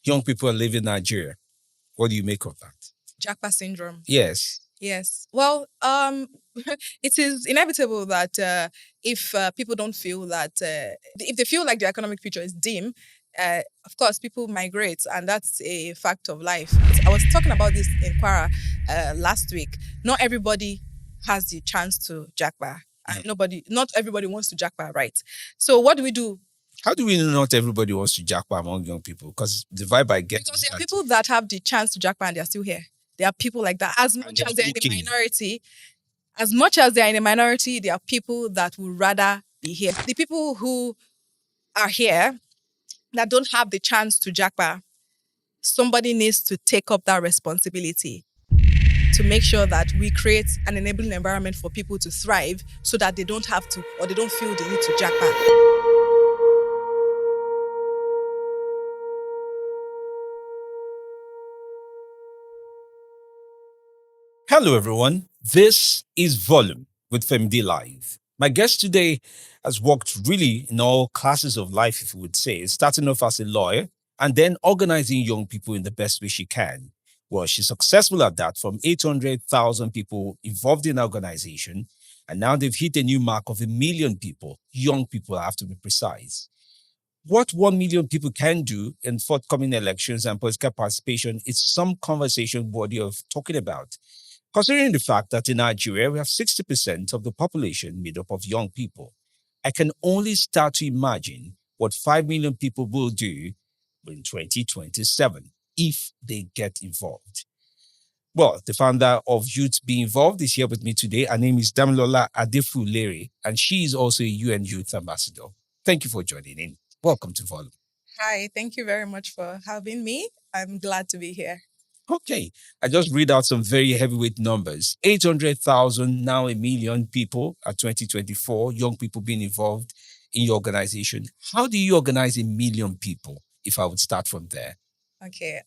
young people are living in Nigeria. What do you make of that? Japa syndrome. Yes. Yes. Well, it is inevitable that if people don't feel that, if they feel like the economic future is dim, of course, people migrate, and that's a fact of life. I was talking about this in Kwara last week. Not everybody has the chance to jackpot. And not everybody wants to jackpot, right? So what do we do? How do we know not everybody wants to jackpot among young people? Because the vibe I get Because is there are that people that have the chance to jackpot and they're still here. There are people like that. As much they're as they're in the looking. minority, as much as they're in a minority, there are people that would rather be here. The people who are here that don't have the chance to jackpot, somebody needs to take up that responsibility to make sure that we create an enabling environment for people to thrive so that they don't have to or they don't feel the need to jackpot. Hello, everyone. This is Volume with Femdi Live. My guest today has worked really in all classes of life, if you would say, starting off as a lawyer and then organizing young people in the best way she can. Well, she's successful at that from 800,000 people involved in the organization. And now they've hit a new mark of 1 million people, young people, I have to be precise. What 1 million people can do in forthcoming elections and political participation is some conversation worthy of talking about. Considering the fact that in Nigeria, we have 60% of the population made up of young people, I can only start to imagine what 5 million people will do in 2027 if they get involved. Well, the founder of Youth Be Involved is here with me today. Her name is Damilola Adeefulire, and she is also a UN Youth Ambassador. Thank you for joining in. Welcome to Volume. Hi, thank you very much for having me. I'm glad to be here. Okay, I just read out some very heavyweight numbers. 800,000, now 1 million people at 2024, young people being involved in your organization. How do you organize 1 million people, if I would start from there? Okay.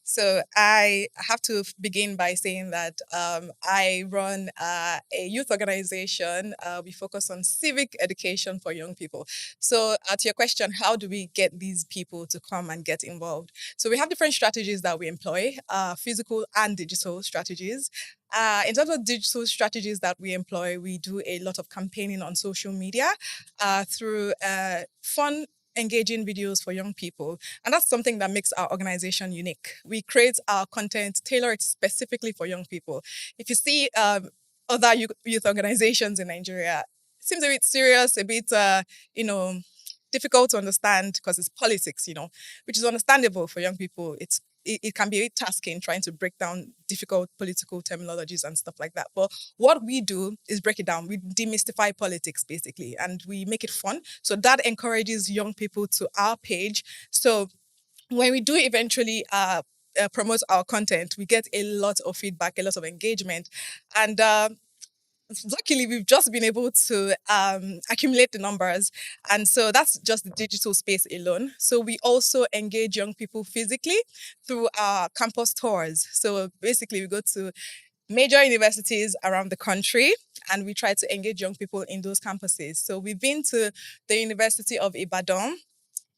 So I have to begin by saying that I run a youth organization. We focus on civic education for young people. So to your question, how do we get these people to come and get involved? So we have different strategies that we employ, physical and digital strategies. In terms of digital strategies that we employ, we do a lot of campaigning on social media through fun engaging videos for young people. And that's something that makes our organization unique. We create our content tailored specifically for young people. If you see other youth organizations in Nigeria, it seems a bit serious, a bit, difficult to understand because it's politics, which is understandable for young people. It can be a bit tasking trying to break down difficult political terminologies and stuff like that. But what we do is break it down. We demystify politics, basically, and we make it fun. So that encourages young people to our page. So when we do eventually promote our content, we get a lot of feedback, a lot of engagement. And luckily, we've just been able to accumulate the numbers. And so that's just the digital space alone. So we also engage young people physically through our campus tours. So basically, we go to major universities around the country and we try to engage young people in those campuses. So we've been to the University of Ibadan,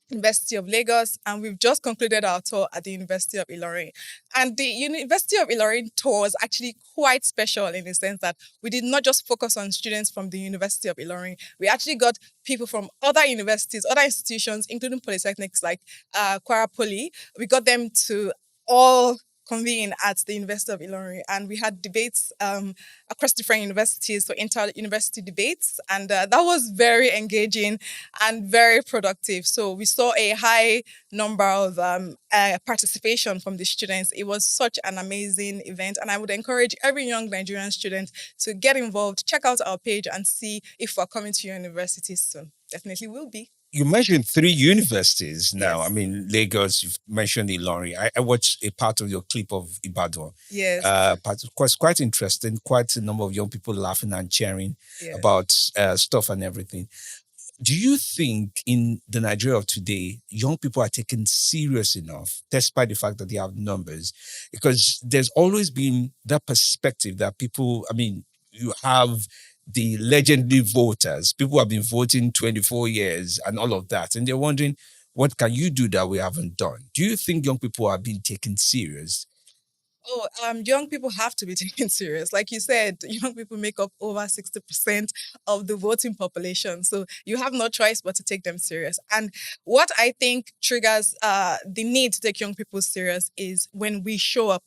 University of Lagos, and we've just concluded our tour at the University of Ilorin. And the University of Ilorin tour was actually quite special in the sense that we did not just focus on students from the University of Ilorin. We actually got people from other universities, other institutions, including polytechnics like Kwara Poly. We got them to all convene at the University of Ilorin, and we had debates across different universities, so inter-university debates, and that was very engaging and very productive. So we saw a high number of participation from the students. It was such an amazing event, and I would encourage every young Nigerian student to get involved, check out our page, and see if we're coming to your university soon. Definitely will be. You mentioned 3 universities now. Yes. I mean, Lagos, you've mentioned Ilorin. I watched a part of your clip of Ibadan. Yes. But it was quite interesting, quite a number of young people laughing and cheering Yes. about stuff and everything. Do you think in the Nigeria of today, young people are taken serious enough, despite the fact that they have numbers? Because there's always been that perspective that people, I mean, you have the legendary voters, people who have been voting 24 years and all of that. And they're wondering, What can you do that we haven't done? Do you think young people are being taken serious? Oh, young people have to be taken serious. Like you said, young people make up over 60% of the voting population. So you have no choice but to take them serious. And what I think triggers the need to take young people serious is when we show up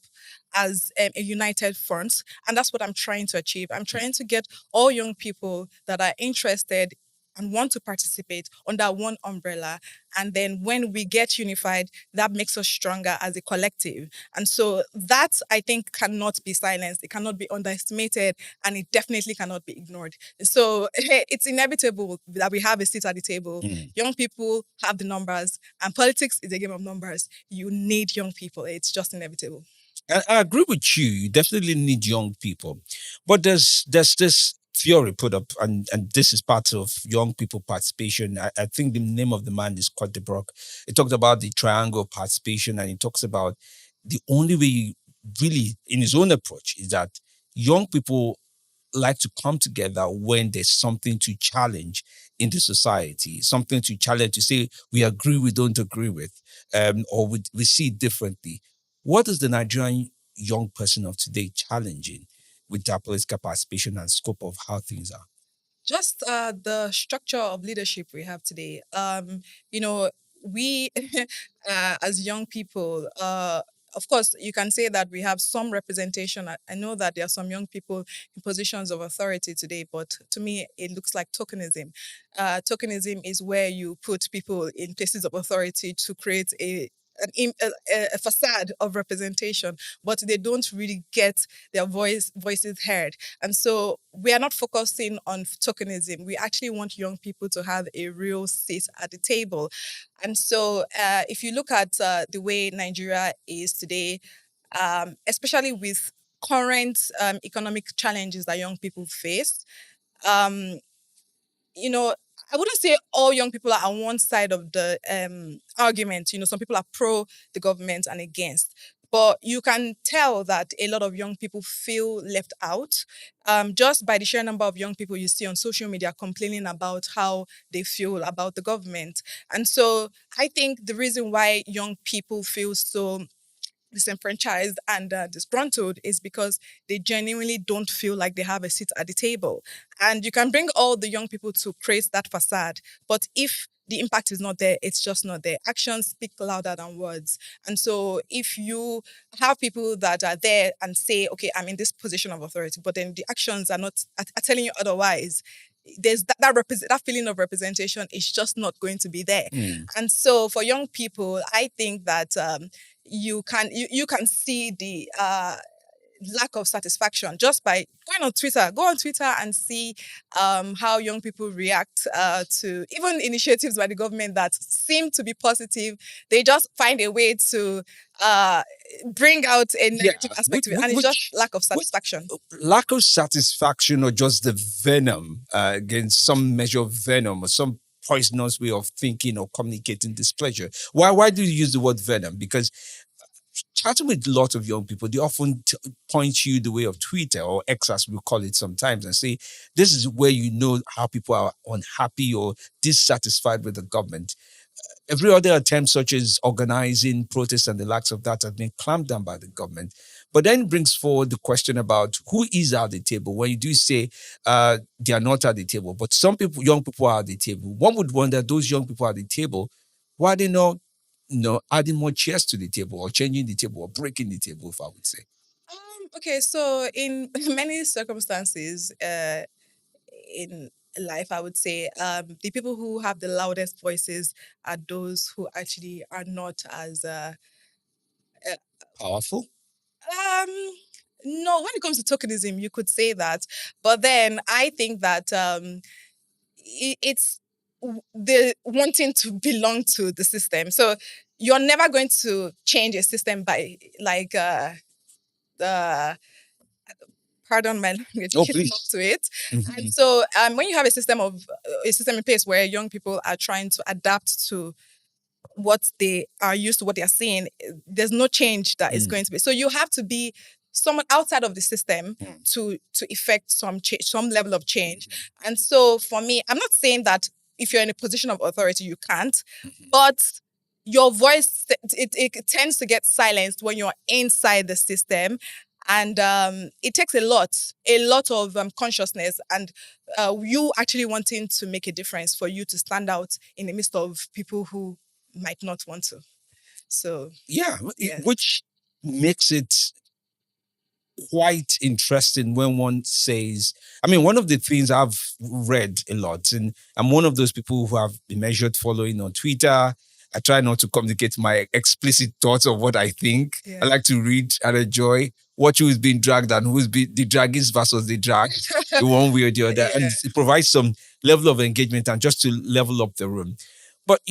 as a united front. And that's what I'm trying to achieve. I'm trying to get all young people that are interested and want to participate under one umbrella. And then when we get unified, that makes us stronger as a collective. And so that, I think, cannot be silenced. It cannot be underestimated, and it definitely cannot be ignored. So it's inevitable that we have a seat at the table. Young people have the numbers, and politics is a game of numbers. You need young people. It's just inevitable. I agree with you. You definitely need young people, but there's this theory put up, and this is part of young people participation. I think the name of the man is Cote de Brock. He talked about the triangle of participation, and he talks about the only way you really, in his own approach, is that young people like to come together when there's something to challenge in the society, something to challenge, to say we agree, we don't agree with, or we see it differently. What is the Nigerian young person of today challenging with their political participation and scope of how things are? Just the structure of leadership we have today. You know, we as young people, of course, you can say that we have some representation. I know that there are some young people in positions of authority today, but to me, it looks like tokenism. Tokenism is where you put people in places of authority to create a facade of representation, but they don't really get their voices heard. And so we are not focusing on tokenism. We actually want young people to have a real seat at the table. And so if you look at the way Nigeria is today, especially with current economic challenges that young people face, um, you know, I wouldn't say all young people are on one side of the argument. You know, some people are pro the government and against. But you can tell that a lot of young people feel left out just by the sheer number of young people you see on social media complaining about how they feel about the government. And so I think the reason why young people feel so disenfranchised and disgruntled is because they genuinely don't feel like they have a seat at the table. And you can bring all the young people to create that facade, but if the impact is not there, it's just not there. Actions speak louder than words. And so if you have people that are there and say, okay, I'm in this position of authority, but then the actions are not are telling you otherwise, there's that feeling of representation is just not going to be there. And so for young people, I think that you can see the lack of satisfaction just by going on Twitter. Go on Twitter and see how young people react to even initiatives by the government that seem to be positive. They just find a way to bring out a negative aspect of it, and it's just lack of satisfaction. Lack of satisfaction, or just the venom, again, some measure of venom or some poisonous way of thinking or communicating displeasure. Why do you use the word venom? Because chatting with a lot of young people, they often point you the way of Twitter, or X as we call it sometimes, and say, this is where you know how people are unhappy or dissatisfied with the government. Every other attempt, such as organizing protests and the likes of that, has been clamped down by the government. But then it brings forward the question about who is at the table. When you do say they are not at the table, but some people, young people, are at the table. One would wonder, those young people at the table, why are they not, adding more chairs to the table, or changing the table, or breaking the table, if I would say. Okay, so in many circumstances in life, I would say the people who have the loudest voices are those who actually are not as uh, Powerful. um no, when it comes to tokenism, you could say that, but then I think that it's the wanting to belong to the system. So you're never going to change a system by like the pardon my language, Oh, kissing up please. to it. And Mhm. so when you have a system in place where young people are trying to adapt to what they are used to, what they are seeing, there's no change that is going to be. So you have to be someone outside of the system to effect some change, some level of change. And so for me, I'm not saying that if you're in a position of authority, you can't. But your voice, it tends to get silenced when you're inside the system. And it takes a lot of consciousness and you actually wanting to make a difference for you to stand out in the midst of people who might not want to. So, Yeah, yeah. which makes it quite interesting when one says, I mean, one of the things I've read a lot, and I'm one of those people who have been measured following on Twitter. I try not to communicate my explicit thoughts of what I think. Yeah. I like to read and enjoy watch who's being dragged and who's the draggies versus the dragged, in one way or the other. Yeah. And it provides some level of engagement and just to level up the room. But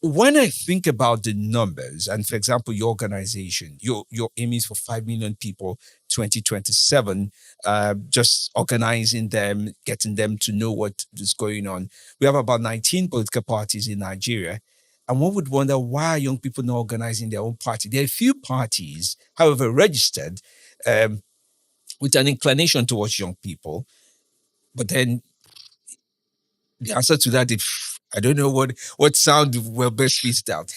when I think about the numbers, and for example, your organization, your aim is for 5 million people 2027, just organizing them, getting them to know what is going on. We have about 19 political parties in Nigeria. And one would wonder, why are young people not organizing their own party? There are a few parties, however, registered with an inclination towards young people. But then the answer to that, if I don't know what sound will best fit out.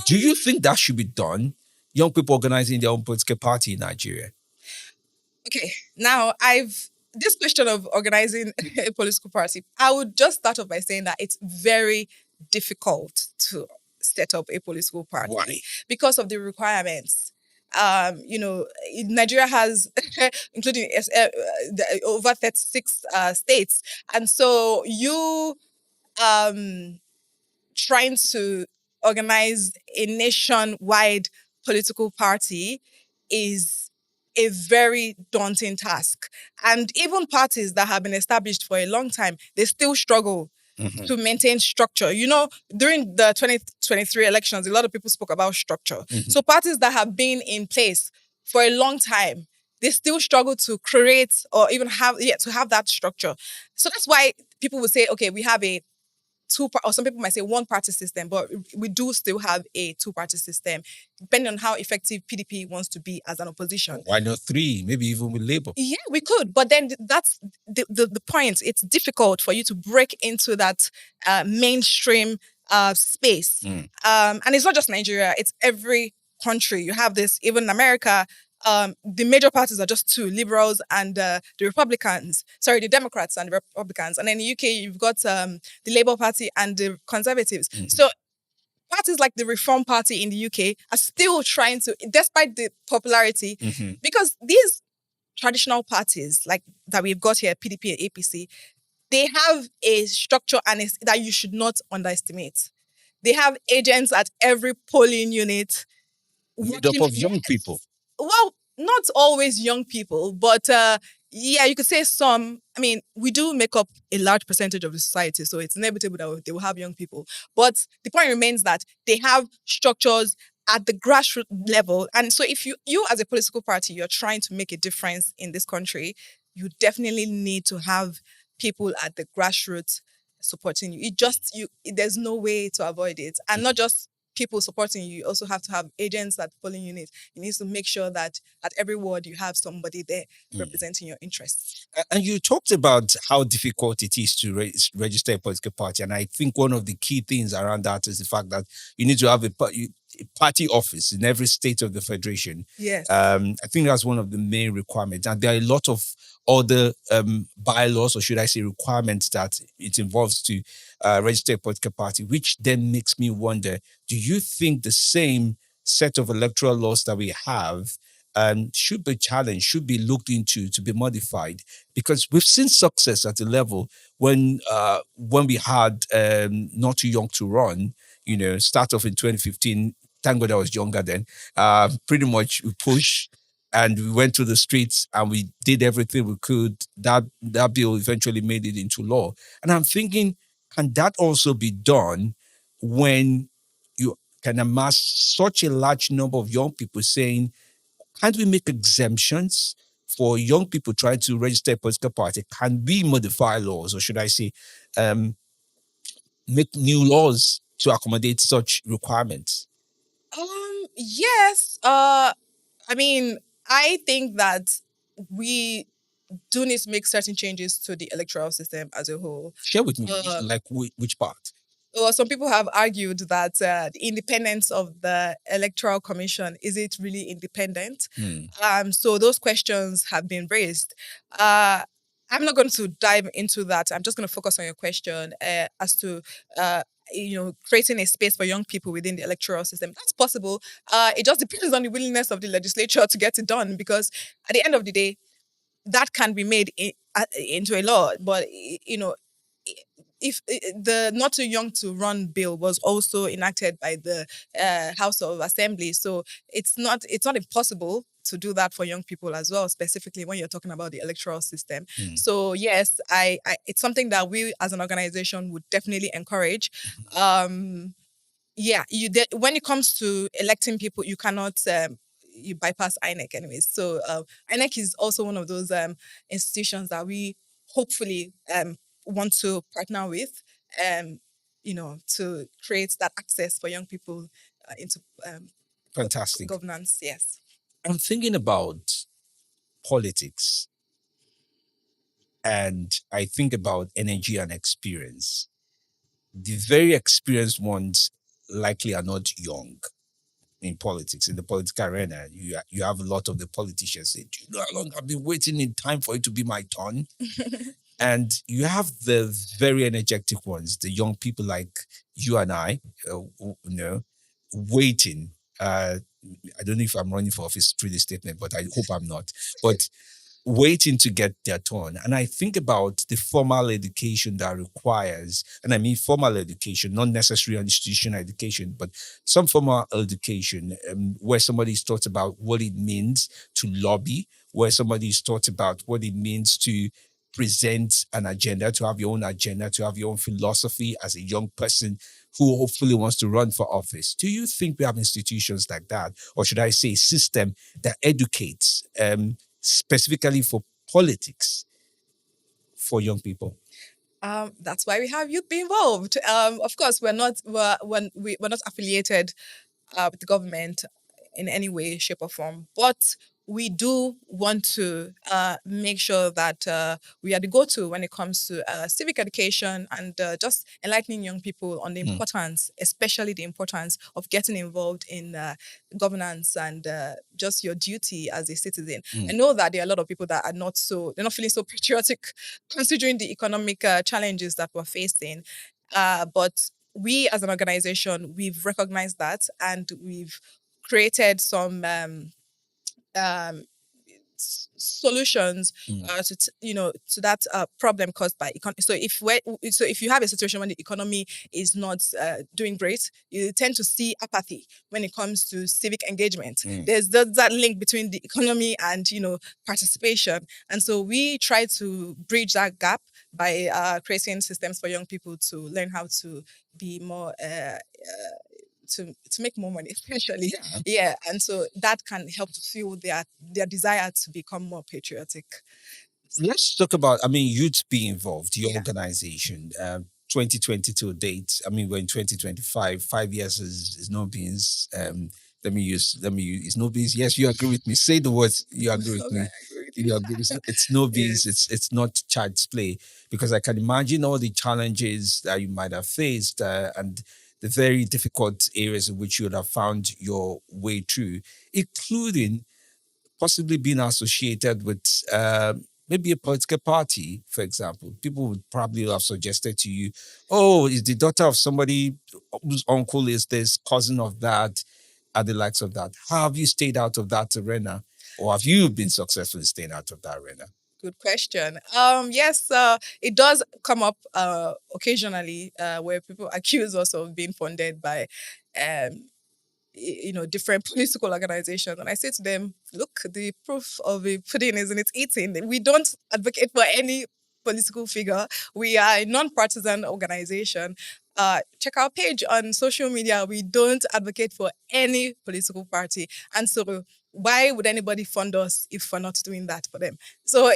Do you think that should be done? Young people organizing their own political party in Nigeria? Okay, now this question of organizing a political party, I would just start off by saying that it's very difficult to set up a political party. Why? Because of the requirements. Nigeria has, including over 36 states, and so you trying to organize a nationwide political party is a very daunting task. And even parties that have been established for a long time, they still struggle to maintain structure. During the 2023 elections, a lot of people spoke about structure. So parties that have been in place for a long time, they still struggle to create or even have that structure. So that's why people will say, okay, we have a or some people might say one party system, but we do still have a two-party system, depending on how effective PDP wants to be as an opposition. Why not three? Maybe even with Labour. Yeah, we could, but then that's the point. It's difficult for you to break into that mainstream space. And it's not just Nigeria, it's every country. You have this, even in America, the major parties are just two, liberals and the Democrats and the Republicans. And in the UK, you've got the Labour Party and the Conservatives. So parties like the Reform Party in the UK are still trying to, despite the popularity, because these traditional parties like that we've got here, PDP and APC, they have a structure and that you should not underestimate. They have agents at every polling unit. Made up of young people. Well, not always young people, but yeah, you could say some. I mean, we do make up a large percentage of the society, so it's inevitable that they will have young people. But the point remains that they have structures at the grassroots level. And so if you as a political party, you're trying to make a difference in this country, you definitely need to have people at the grassroots supporting you. There's no way to avoid it. And not just people supporting you, you also have to have agents at polling units. You need to make sure that at every ward you have somebody there representing your interests. And you talked about how difficult it is to register a political party. And I think one of the key things around that is the fact that you need to have a party office in every state of the federation. Yes. I think that's one of the main requirements. And there are a lot of other bylaws, or should I say requirements, that it involves to register a political party, which then makes me wonder, do you think the same set of electoral laws that we have should be challenged, should be looked into to be modified? Because we've seen success at the level when we had Not Too Young to Run, start off in 2015. Thank God I was younger then. Pretty much we pushed and we went to the streets and we did everything we could. That bill eventually made it into law. And I'm thinking, can that also be done when you can amass such a large number of young people saying, can't we make exemptions for young people trying to register a political party? Can we modify laws, or should I say, make new laws to accommodate such requirements? Yes. I mean, I think that we do need to make certain changes to the electoral system as a whole. Share with me, Uh, like which part? well, some people have argued that the independence of the Electoral Commission, is it really independent? Hmm. So those questions have been raised. Uh, I'm not going to dive into that. I'm just going to focus on your question as to uh, creating a space for young people within the electoral system. That's possible. It just depends on the willingness of the legislature to get it done, because at the end of the day, that can be made into a law. But if the not too young to run bill was also enacted by the House of Assembly, so it's not impossible to do that for young people as well, specifically when you're talking about the electoral system. Hmm. So yes, I it's something that we as an organization would definitely encourage. Um, yeah, when it comes to electing people, you cannot you bypass INEC anyways. So INEC is also one of those institutions that we hopefully want to partner with, um, to create that access for young people into Fantastic. governance. Yes. I'm thinking about politics, and I think about energy and experience. The very experienced ones likely are not young in politics. In the political arena, you have a lot of the politicians say, "Do you know how long I've been waiting in time for it to be my turn?" And you have the very energetic ones, the young people like you and I, waiting. I don't know if I'm running for office through this statement, but I hope I'm not. But waiting to get their turn. And I think about the formal education that requires, and I mean formal education, not necessarily institutional education, but some formal education where somebody is taught about what it means to lobby, where somebody is taught about what it means to present an agenda, to have your own agenda, to have your own philosophy as a young person who hopefully wants to run for office. Do you think we have institutions like that? Or should I say, a system that educates specifically for politics for young people? That's why we have youth be involved. Of course, we're not affiliated with the government in any way, shape, or form. But we do want to make sure that we are the go-to when it comes to civic education and just enlightening young people on the Mm, importance, especially the importance of getting involved in governance and just your duty as a citizen. I mm, know that there are a lot of people that are they're not feeling so patriotic considering the economic challenges that we're facing. But we as an organization, we've recognized that and we've created some um, solutions mm, to that problem caused by economy. So if you have a situation when the economy is not doing great, you tend to see apathy when it comes to civic engagement. mm. There's that link between the economy and participation, and so we try to bridge that gap by creating systems for young people to learn how to be more to make more money, essentially. Yeah. Yeah, and so that can help to fuel their desire to become more patriotic. Let's talk about, I mean, youth be involved, your Yeah. organization, 2020 to date. I mean, we're in 2025, 5 years is no beans. Let me use, it's no beans. Yes, you agree with me. Say the words, you agree with Okay, me. I agree with You you. agree. It's no beans. Yes. It's not child's play, because I can imagine all the challenges that you might have faced and the very difficult areas in which you would have found your way through, including possibly being associated with maybe a political party, for example. People would probably have suggested to you, oh, is the daughter of somebody whose uncle is this, cousin of that, and the likes of that. How have you stayed out of that arena? Or have you been successful in staying out of that arena? Good question. Yes, it does come up occasionally where people accuse us of being funded by um, different political organizations. And I say to them, look, the proof of the pudding is in its eating. We don't advocate for any political figure. We are a non-partisan organization. Check our page on social media. We don't advocate for any political party. And so why would anybody fund us if we're not doing that for them? So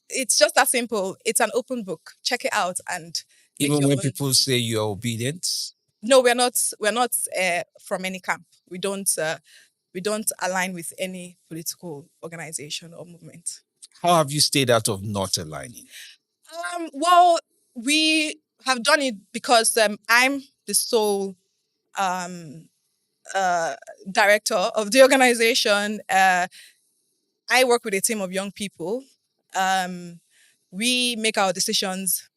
it's just that simple. It's an open book. Check it out and make Even your when own. people say you're obedient, No, we're not. We're not from any camp. We don't align with any political organization or movement. How have you stayed out of not aligning? Well, we have done it because I'm the sole um, uh, director of the organization. I work with a team of young people. Um, we make our decisions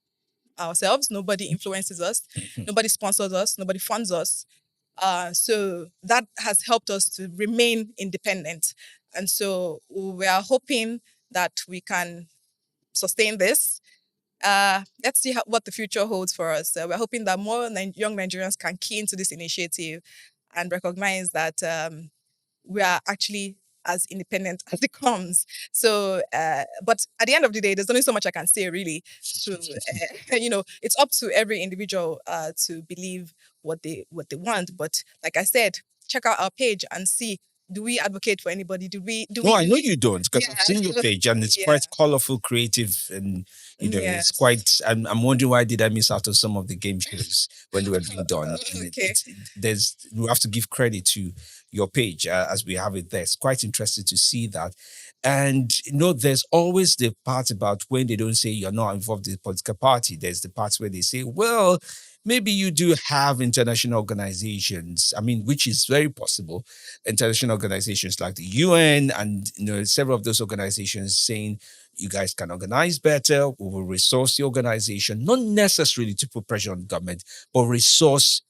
ourselves. Nobody influences us. Nobody sponsors us. Nobody funds us. So that has helped us to remain independent. And so we are hoping that we can sustain this. Let's see what the future holds for us. We're hoping that more young Nigerians can key into this initiative and recognize that we are actually as independent as it comes. So, but at the end of the day, there's only so much I can say, really. To it's up to every individual to believe what they want. But like I said, check out our page and see. Do we advocate for anybody? Do we? Do No, we? I Do know we? you don't because I've seen your Yeah, page and it's yeah, quite colorful, creative, and it's yes. quite. I'm wondering why did I miss out on some of the game shows when they were being done? And Okay. there's we have to give credit to your page as we have it there. It's quite interesting to see that, and there's always the part about when they don't say you're not involved in the political party. There's the parts where they say, well, maybe you do have international organizations. I mean, which is very possible, international organizations like the UN and several of those organizations saying you guys can organize better, we will resource the organization, not necessarily to put pressure on the government, but resource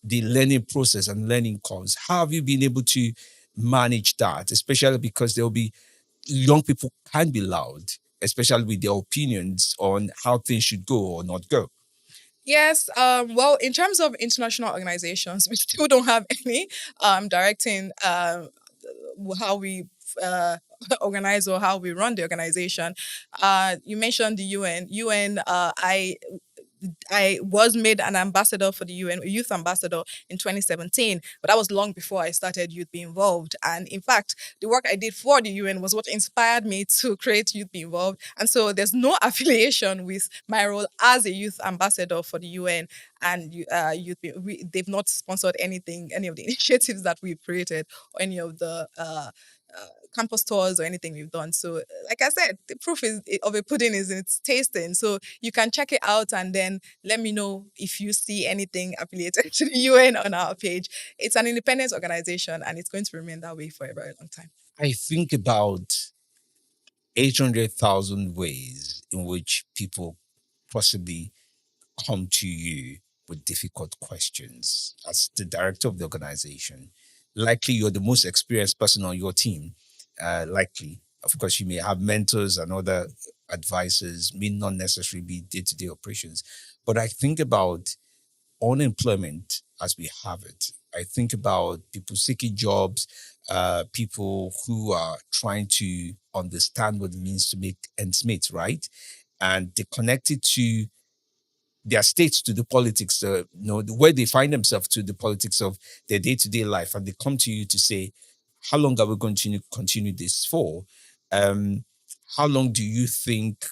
the learning process and learning curves. How have you been able to manage that, especially because there'll be young people can be loud, especially with their opinions on how things should go or not go? Yes. Well, in terms of international organizations, we still don't have any directing how we uh, organize or how we run the organization. You mentioned the UN. UN. I was made an ambassador for the UN, a youth ambassador in 2017, but that was long before I started Youth Be Involved. And in fact, the work I did for the UN was what inspired me to create Youth Be Involved. And so there's no affiliation with my role as a youth ambassador for the UN and they've not sponsored anything, any of the initiatives that we've created or any of the campus tours or anything we've done. So, like I said, the proof of a pudding is in its tasting. So you can check it out and then let me know if you see anything affiliated to the UN on our page. It's an independent organization and it's going to remain that way for a very long time. I think about 800,000 ways in which people possibly come to you with difficult questions. As the director of the organization, likely you're the most experienced person on your team. Likely, of course, you may have mentors and other advisors, may not necessarily be day to day operations. But I think about unemployment as we have it. I think about people seeking jobs, people who are trying to understand what it means to make ends meet, right? And they connect it to their states to the politics, the where they find themselves to the politics of their day-to-day life, and they come to you to say, "How long are we going to continue this for? Um, how long do you think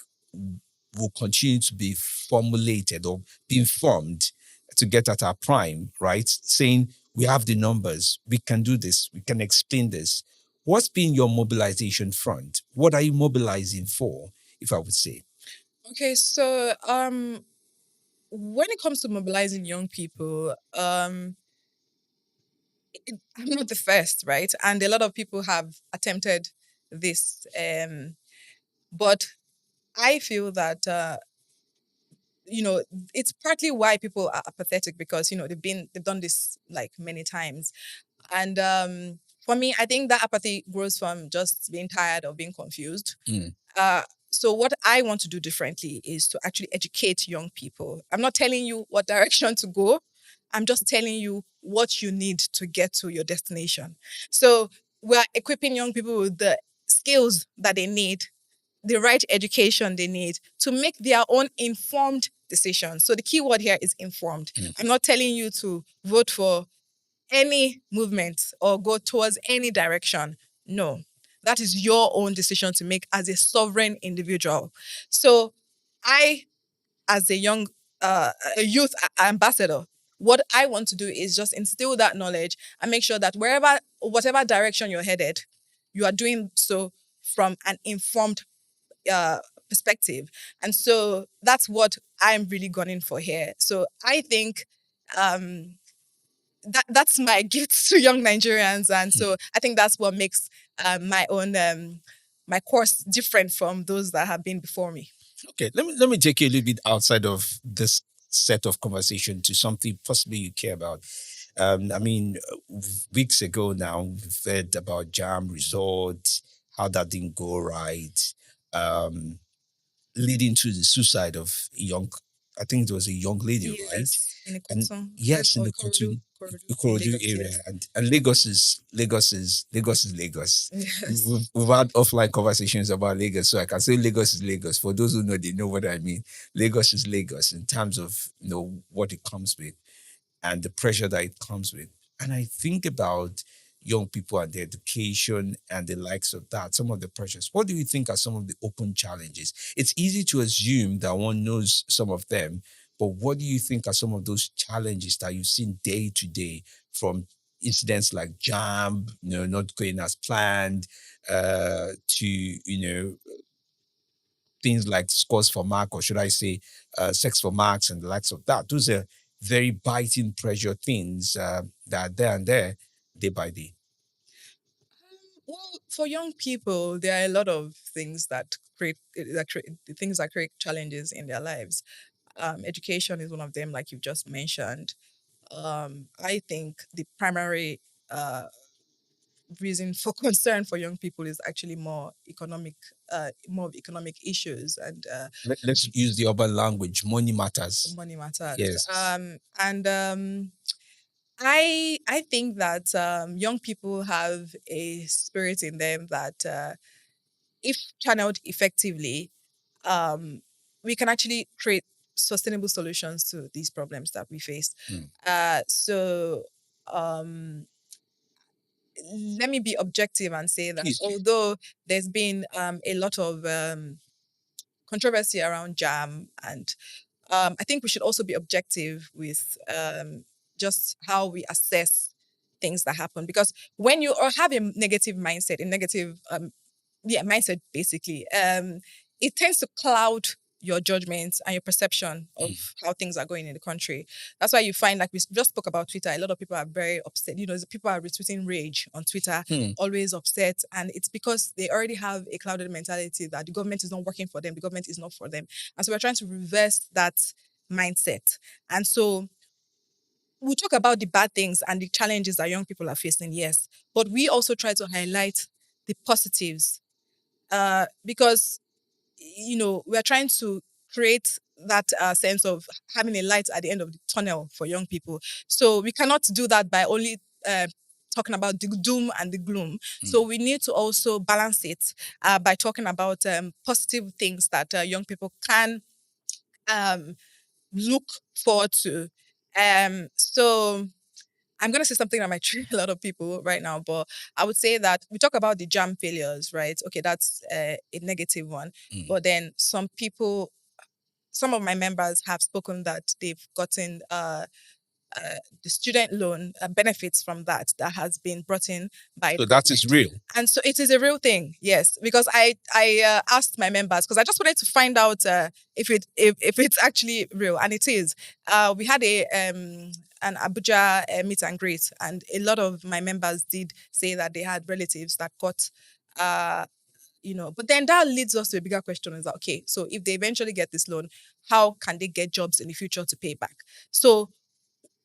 will continue to be formulated or be informed to get at our prime?" Right, saying we have the numbers, we can do this, we can explain this. What's been your mobilization front? What are you mobilizing for? If I would say, Okay, so when it comes to mobilizing young people, I'm not the first, right? And a lot of people have attempted this, but I feel that it's partly why people are apathetic because they've done this like many times, and for me, I think that apathy grows from just being tired of being confused. mm, Uh, so what I want to do differently is to actually educate young people. I'm not telling you what direction to go. I'm just telling you what you need to get to your destination. So we're equipping young people with the skills that they need, the right education they need to make their own informed decisions. So the key word here is informed. mm. I'm not telling you to vote for any movement or go towards any direction. No, that is your own decision to make as a sovereign individual. So I, as a youth ambassador, what I want to do is just instill that knowledge and make sure that whatever direction you're headed, you are doing so from an informed uh, perspective. And so that's what I'm really gunning for here. So I think um, that's my gift to young Nigerians. And so I think that's what makes my course different from those that have been before me. Okay, let me take you a little bit outside of this set of conversation to something possibly you care about. I mean, weeks ago now, we've heard about jam results, how that didn't go right, um, leading to the suicide of a young, I think it was a young lady, right? Yes, in the And Cotton, yes, in or the Korodu, Kotu, Korodu in Ikorodu Lagos, area, yes. and Lagos. Yes. We've had offline conversations about Lagos, so I can say Lagos is Lagos. For those who know, they know what I mean. Lagos is Lagos in terms of what it comes with and the pressure that it comes with. And I think about young people and their education and the likes of that, some of the pressures. What do you think are some of the open challenges? It's easy to assume that one knows some of them, but what do you think are some of those challenges that you've seen day to day, from incidents like jam, not going as planned, to, things like scores for mark, or should I say, sex for marks and the likes of that. Those are very biting pressure things that are there and there day by day. Well, for young people, there are a lot of things that create challenges in their lives. Education is one of them, like you've just mentioned. I think the primary uh, reason for concern for young people is actually more of economic issues and Let's use the urban language. Money matters. money matters. Yes. And I think that young people have a spirit in them that if channeled effectively, um, we can actually create sustainable solutions to these problems that we face. Mm. So let me be objective and say that Please do. although there's been a lot of controversy around jam, and I think we should also be objective with just how we assess things that happen. Because when you have a negative mindset, a negative mindset basically, it tends to cloud your judgment and your perception of how things are going in the country. That's why you find, like we just spoke about Twitter, a lot of people are very upset. People are retweeting rage on Twitter, Hmm. always upset. And it's because they already have a clouded mentality that the government is not working for them, the government is not for them. And so we're trying to reverse that mindset. And so we'll talk about the bad things and the challenges that young people are facing, yes. But we also try to highlight the positives because we're trying to create that sense of having a light at the end of the tunnel for young people. So we cannot do that by only talking about the doom and the gloom. So we need to also balance it by talking about positive things that young people can um, look forward to. So I'm going to say something that might trigger a lot of people right now, but I would say that we talk about the jam failures, right? Okay, that's a negative one. But then some of my members have spoken that they've gotten the student loan benefits from that has been brought in by So the that is government. real. And so it is a real thing, yes, because I asked my members because I just wanted to find out if it's actually real, and it is. We had an Abuja meet and greet, and a lot of my members did say that they had relatives that got. But then that leads us to a bigger question: is that okay? So if they eventually get this loan, how can they get jobs in the future to pay back? So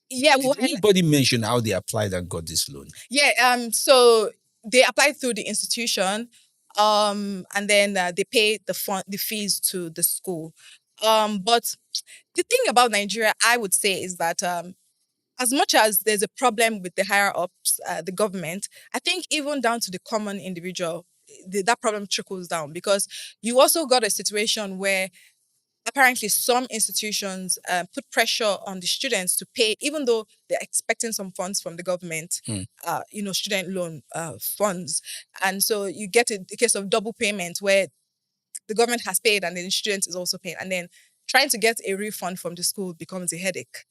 yeah, Did anybody mention how they applied and got this loan? yeah. So they applied through the institution, and then they pay the fees to the school. But the thing about Nigeria, I would say, is that as much as there's a problem with the higher ups, the government, I think even down to the common individual, that problem trickles down because you also got a situation where apparently some institutions put pressure on the students to pay, even though they're expecting some funds from the government, student loan funds. And so you get a case of double payment where the government has paid and then the student is also paying. And then trying to get a refund from the school becomes a headache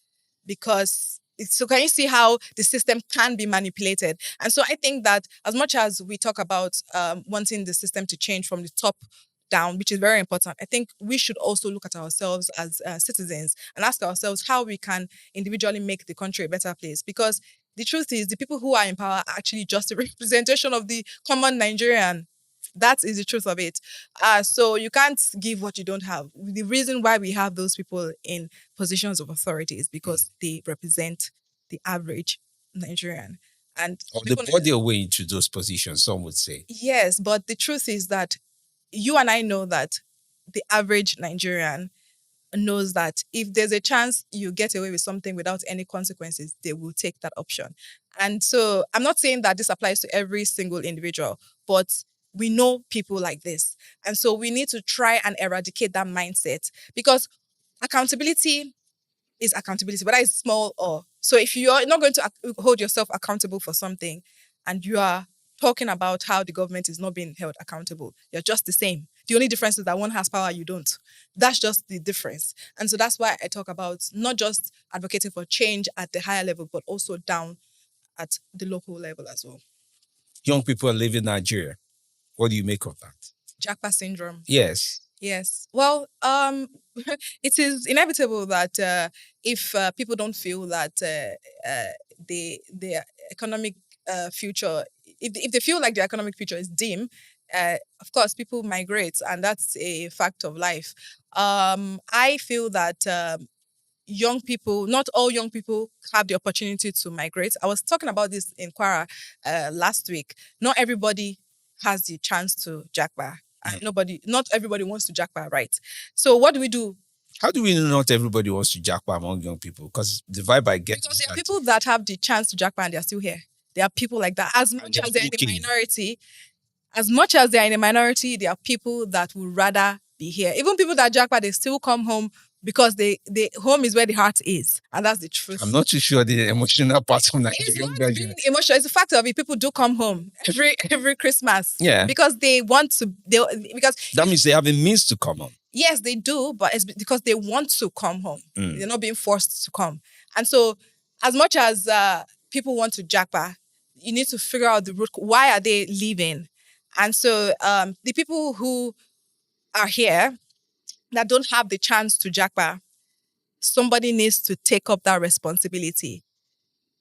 because So can you see how the system can be manipulated? And so I think that as much as we talk about wanting the system to change from the top down, which is very important, I think we should also look at ourselves as citizens and ask ourselves how we can individually make the country a better place. Because the truth is, the people who are in power are actually just a representation of the common Nigerian. That is the truth of it. So you can't give what you don't have. The reason why we have those people in positions of authority is because they represent the average Nigerian. And Or they people, bought their way into those positions, some would say. yes, but the truth is that you and I know that the average Nigerian knows that if there's a chance you get away with something without any consequences, they will take that option. And so I'm not saying that this applies to every single individual, but we know people like this. And so we need to try and eradicate that mindset because accountability is accountability, whether it's small or so. If you're not going to hold yourself accountable for something and you are talking about how the government is not being held accountable, you're just the same. The only difference is that one has power, you don't. That's just the difference. And so that's why I talk about not just advocating for change at the higher level, but also down at the local level as well. Young people are living in Nigeria. What do you make of that? Jackpot syndrome. Yes. Yes. Well, it is inevitable that if people don't feel that the economic future, if they feel like the economic future is dim, of course, people migrate, and that's a fact of life. I feel that young people, not all young people have the opportunity to migrate. I was talking about this in Kwara last week. Not everybody has the chance to jackpot. Not everybody wants to jackpot, right? So what do we do? How do we know not everybody wants to jackpot among young people? Because the vibe I get Because is there are that people that have the chance to jackpot and they're still here. There are people like that. As much they're as they're in the okay. minority, as much as they're in a minority, there are people that would rather be here. Even people that jackpot, they still come home because they home is where the heart is, and that's the truth. I'm not too sure the emotional part of It's Nigeria. not being emotional. It's the fact of it. People do come home every Christmas. Yeah. Because they want to. Because That means they have a means to come home. yes, they do, but it's because they want to come home. Mm. They're not being forced to come. And so, as much as people want to jackpot, you need to figure out the root. Why are they leaving? And so, the people who are here that don't have the chance to jackpot, somebody needs to take up that responsibility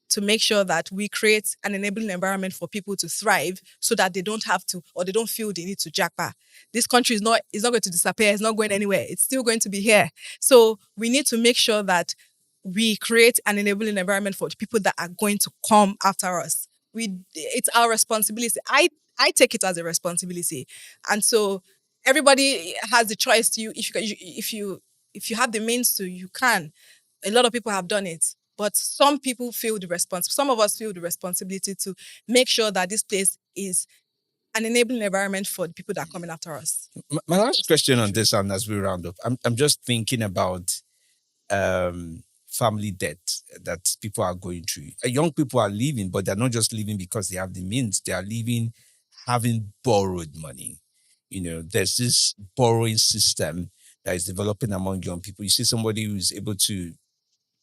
to make sure that we create an enabling environment for people to thrive so that they don't have to or they don't feel they need to jackpot. This country is not going to disappear. It's not going anywhere. It's still going to be here. So we need to make sure that we create an enabling environment for the people that are going to come after us. It's our responsibility. I take it as a responsibility. And so everybody has the choice to you. If you have the means to, you can. A lot of people have done it. But some people feel the some of us feel the responsibility to make sure that this place is an enabling environment for the people that are coming after us. My last question on this, and as we round up, I'm just thinking about family debt that people are going through. Young people are leaving, but they're not just leaving because they have the means. They are leaving having borrowed money. There's this borrowing system that is developing among young people. You see somebody who's able to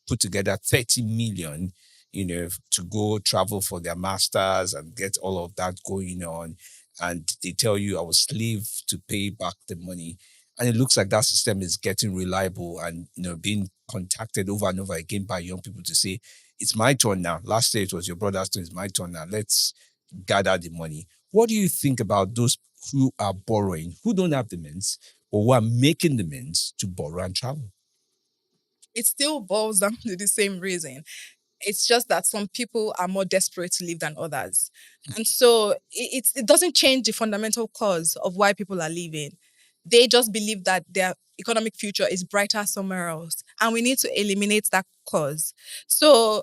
put together 30 million, to go travel for their masters and get all of that going on. And they tell you, I will slave to pay back the money. And it looks like that system is getting reliable and, being contacted over and over again by young people to say, it's my turn now. Last year it was your brother's turn, it's my turn now. Let's gather the money. What do you think about those who are borrowing, who don't have the means, or who are making the means to borrow and travel? It still boils down to the same reason. It's just that some people are more desperate to leave than others. And so it doesn't change the fundamental cause of why people are leaving. They just believe that their economic future is brighter somewhere else. And we need to eliminate that cause. So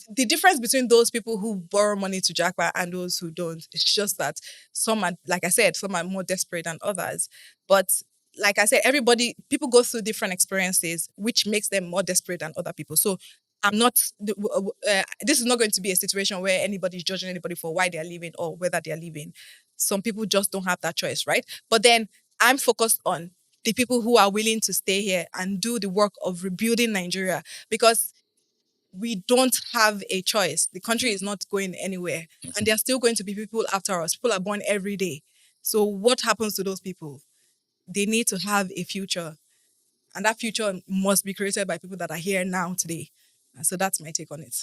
the difference between those people who borrow money to jackpot and those who don't, it's just that some are, like I said, some are more desperate than others. But like I said, people go through different experiences, which makes them more desperate than other people. So I'm not, this is not going to be a situation where anybody's judging anybody for why they're leaving or whether they're leaving. Some people just don't have that choice, right? But then I'm focused on the people who are willing to stay here and do the work of rebuilding Nigeria, because we don't have a choice. The country is not going anywhere, and there are still going to be people after us. People are born every day. So what happens to those people? They need to have a future, and that future must be created by people that are here now today. So that's my take on it.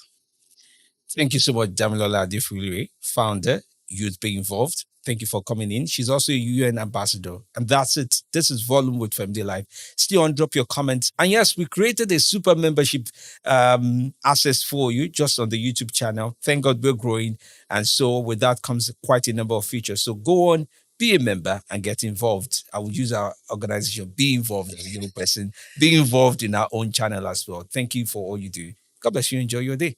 Thank you so much, Damilola Adeefulire, founder, Youth Be Involved. Thank you for coming in. She's also a UN ambassador. And that's it. This is Volume with Family Life. Still on, drop your comments. And yes, we created a super membership access for you just on the YouTube channel. Thank God we're growing. And so with that comes quite a number of features. So go on, be a member and get involved. I will use our organization, be involved as a young person, be involved in our own channel as well. Thank you for all you do. God bless you. Enjoy your day.